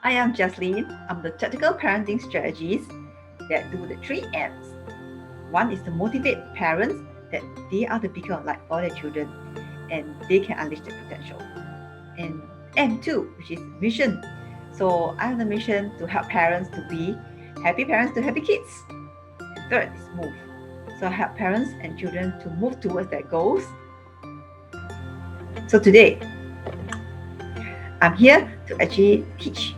I am Jasline. I'm the tactical parenting strategist that do the 3 M's. One is to motivate parents that they are the beacon of light for their children and they can unleash their potential. And M2, which is mission. So I have the mission to help parents to be happy parents to happy kids. Third is move. So I help parents and children to move towards their goals. So today, I'm here to actually teach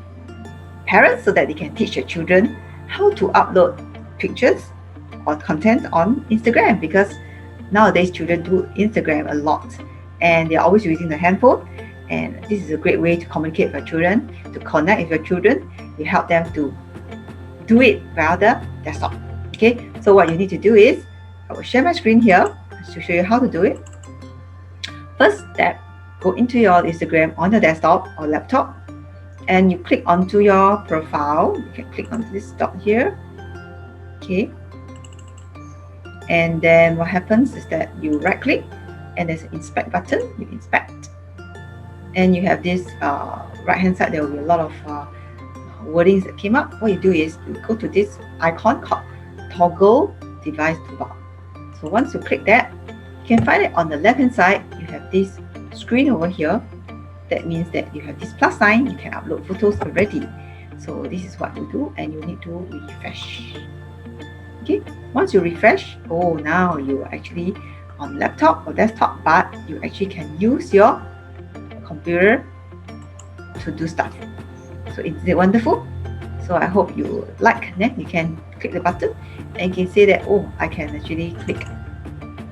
parents so that they can teach their children how to upload pictures or content on Instagram, because nowadays children do Instagram a lot and they're always using the handphone, and this is a great way to communicate with your children, to connect with your children. You help them to do it via the desktop. Okay, so what you need to do is, I will share my screen here to show you how to do it. First step, go into your Instagram on your desktop or laptop and you click onto your profile. You can click onto this dot here. Okay. And then what happens is that you right click and there's an inspect button. You inspect. And you have this right hand side, there will be a lot of wordings that came up. What you do is you go to this icon called toggle device toolbar. So once you click that, you can find it on the left hand side. You have this screen over here. That means that you have this plus sign, you can upload photos already. So this is what you do, and you need to refresh. Okay, once you refresh, now you are actually on laptop or desktop, but you actually can use your computer to do stuff. So isn't it wonderful? So I hope you like. Then you can click the button and you can say that, I can actually click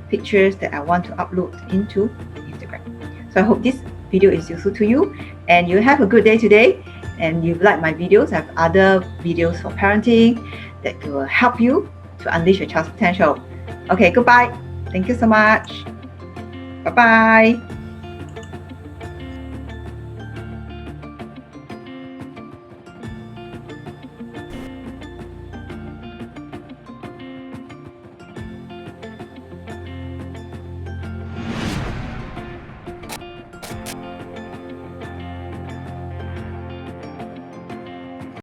pictures that I want to upload into Instagram. So I hope this video is useful to you and you have a good day today. And you like my videos, I have other videos for parenting that will help you to unleash your child's potential. Okay, goodbye. Thank you so much. Bye-bye.